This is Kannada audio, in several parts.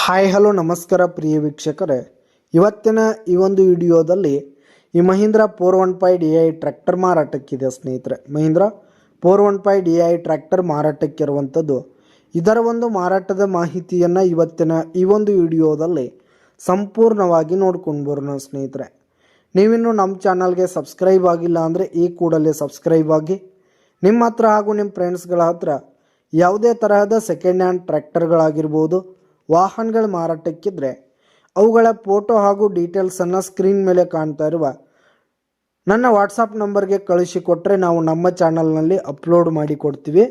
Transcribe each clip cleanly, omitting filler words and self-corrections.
ಹಾಯ್ ಹಲೋ ನಮಸ್ಕಾರ ಪ್ರಿಯ ವೀಕ್ಷಕರೇ, ಇವತ್ತಿನ ಈ ಒಂದು ವಿಡಿಯೋದಲ್ಲಿ ಈ ಮಹೀಂದ್ರ 415 DI ಟ್ರ್ಯಾಕ್ಟರ್ ಮಾರಾಟಕ್ಕಿದೆ ಸ್ನೇಹಿತರೆ. ಮಹೀಂದ್ರ 415 DI ಟ್ರ್ಯಾಕ್ಟರ್ ಮಾರಾಟಕ್ಕಿರುವಂಥದ್ದು. ಇದರ ಒಂದು ಮಾರಾಟದ ಮಾಹಿತಿಯನ್ನು ಇವತ್ತಿನ ಈ ಒಂದು ವಿಡಿಯೋದಲ್ಲಿ ಸಂಪೂರ್ಣವಾಗಿ ನೋಡ್ಕೊಂಡು ಬರೋಣ ಸ್ನೇಹಿತರೆ. ನೀವಿನ್ನು ನಮ್ಮ ಚಾನಲ್ಗೆ ಸಬ್ಸ್ಕ್ರೈಬ್ ಆಗಿಲ್ಲ ಅಂದರೆ ಈ ಕೂಡಲೇ ಸಬ್ಸ್ಕ್ರೈಬ್ ಆಗಿ. ನಿಮ್ಮ ಹತ್ರ ಹಾಗೂ ನಿಮ್ಮ ಫ್ರೆಂಡ್ಸ್ಗಳ ಹತ್ರ ಯಾವುದೇ ತರಹದ ಸೆಕೆಂಡ್ ಹ್ಯಾಂಡ್ ಟ್ರ್ಯಾಕ್ಟರ್ಗಳಾಗಿರ್ಬೋದು, ವಾಹನಗಳ ಮಾರಾಟಕ್ಕಿದ್ರೆ ಅವುಗಳ ಫೋಟೋ ಹಾಗೂ ಡೀಟೇಲ್ಸನ್ನು ಸ್ಕ್ರೀನ್ ಮೇಲೆ ಕಾಣ್ತಾ ಇರುವ ನನ್ನ ವಾಟ್ಸಪ್ ನಂಬರ್ಗೆ ಕಳಿಸಿಕೊಟ್ರೆ ನಾವು ನಮ್ಮ ಚಾನಲ್ನಲ್ಲಿ ಅಪ್ಲೋಡ್ ಮಾಡಿ ಕೊಡ್ತೀವಿ.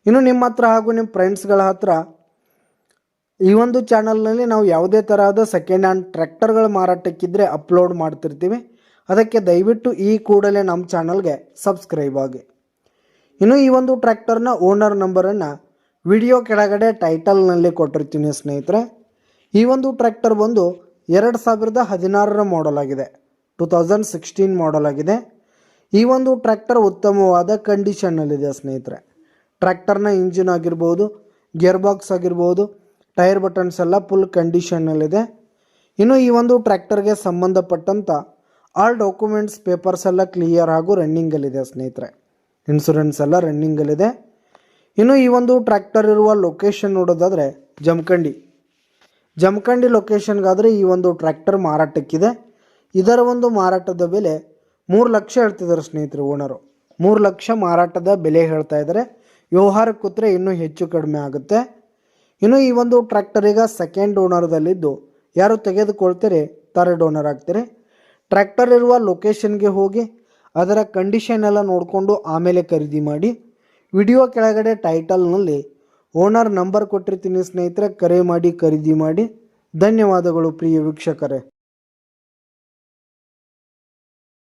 ಇನ್ನು ನಿಮ್ಮ ಹತ್ರ ಹಾಗೂ ನಿಮ್ಮ ಫ್ರೆಂಡ್ಸ್ಗಳ ಹತ್ರ ಈ ಒಂದು ಚಾನಲ್ನಲ್ಲಿ ನಾವು ಯಾವುದೇ ತರಹದ ಸೆಕೆಂಡ್ ಹ್ಯಾಂಡ್ ಟ್ರ್ಯಾಕ್ಟರ್ಗಳ ಮಾರಾಟಕ್ಕಿದ್ರೆ ಅಪ್ಲೋಡ್ ಮಾಡ್ತಿರ್ತೀವಿ. ಅದಕ್ಕೆ ದಯವಿಟ್ಟು ಈ ಕೂಡಲೇ ನಮ್ಮ ಚಾನಲ್ಗೆ ಸಬ್ಸ್ಕ್ರೈಬ್ ಆಗಿ. ಇನ್ನು ಈ ಒಂದು ಟ್ರ್ಯಾಕ್ಟರ್ನ ಓನರ್ ನಂಬರನ್ನು ವಿಡಿಯೋ ಕೆಳಗಡೆ ಟೈಟಲ್ನಲ್ಲಿ ಕೊಟ್ಟಿರ್ತೀನಿ ಸ್ನೇಹಿತರೆ. ಈ ಒಂದು ಟ್ರ್ಯಾಕ್ಟರ್ ಬಂದು 2016ರ ಮಾಡೆಲ್ ಆಗಿದೆ, 2016 ಮಾಡೆಲ್ ಆಗಿದೆ. ಈ ಒಂದು ಟ್ರ್ಯಾಕ್ಟರ್ ಉತ್ತಮವಾದ ಕಂಡೀಷನ್ನಲ್ಲಿದೆ ಸ್ನೇಹಿತರೆ. ಟ್ರ್ಯಾಕ್ಟರ್ನ ಇಂಜಿನ್ ಆಗಿರ್ಬೋದು, ಗೇರ್ ಬಾಕ್ಸ್ ಆಗಿರ್ಬೋದು, ಟೈರ್ ಬಟನ್ಸ್ ಎಲ್ಲ ಫುಲ್ ಕಂಡೀಷನ್ನಲ್ಲಿದೆ. ಇನ್ನು ಈ ಒಂದು ಟ್ರ್ಯಾಕ್ಟರ್ಗೆ ಸಂಬಂಧಪಟ್ಟಂಥ ಆಲ್ ಡಾಕ್ಯುಮೆಂಟ್ಸ್ ಪೇಪರ್ಸ್ ಎಲ್ಲ ಕ್ಲಿಯರ್ ಹಾಗೂ ರನ್ನಿಂಗಲ್ಲಿದೆ ಸ್ನೇಹಿತರೆ. ಇನ್ಶೂರೆನ್ಸ್ ಎಲ್ಲ ರನ್ನಿಂಗಲ್ಲಿದೆ. ಇನ್ನು ಈ ಒಂದು ಟ್ರ್ಯಾಕ್ಟರ್ ಇರುವ ಲೊಕೇಶನ್ ನೋಡೋದಾದರೆ ಜಮಖಂಡಿ ಲೊಕೇಶನ್ಗಾದರೆ ಈ ಒಂದು ಟ್ರ್ಯಾಕ್ಟರ್ ಮಾರಾಟಕ್ಕಿದೆ. ಇದರ ಒಂದು ಮಾರಾಟದ ಬೆಲೆ 3 ಲಕ್ಷ ಹೇಳ್ತಿದ್ದಾರೆ ಸ್ನೇಹಿತರೆ. ಓನರು 3 ಲಕ್ಷ ಮಾರಾಟದ ಬೆಲೆ ಹೇಳ್ತಾ ಇದ್ದಾರೆ. ವ್ಯವಹಾರಕ್ಕೆ ಕೂತ್ರೆ ಇನ್ನೂ ಹೆಚ್ಚು ಕಡಿಮೆ ಆಗುತ್ತೆ. ಇನ್ನು ಈ ಒಂದು ಟ್ರ್ಯಾಕ್ಟರ್ ಈಗ ಸೆಕೆಂಡ್ ಓನರ್ದಲ್ಲಿದ್ದು, ಯಾರು ತೆಗೆದುಕೊಳ್ತೀರಿ ಥರ್ಡ್ ಓನರ್ ಆಗ್ತೀರಿ. ಟ್ರ್ಯಾಕ್ಟರ್ ಇರುವ ಲೊಕೇಶನ್ಗೆ ಹೋಗಿ ಅದರ ಕಂಡೀಷನ್ ಎಲ್ಲ ನೋಡಿಕೊಂಡು ಆಮೇಲೆ ಖರೀದಿ ಮಾಡಿ. ವಿಡಿಯೋ ಕೆಳಗಡೆ ಟೈಟಲ್ನಲ್ಲಿ ಓನರ್ ನಂಬರ್ ಕೊಟ್ಟಿರ್ತೀನಿ ಸ್ನೇಹಿತರೆ, ಕರೆ ಮಾಡಿ ಖರೀದಿ ಮಾಡಿ. ಧನ್ಯವಾದಗಳು ಪ್ರಿಯ ವೀಕ್ಷಕರೇ.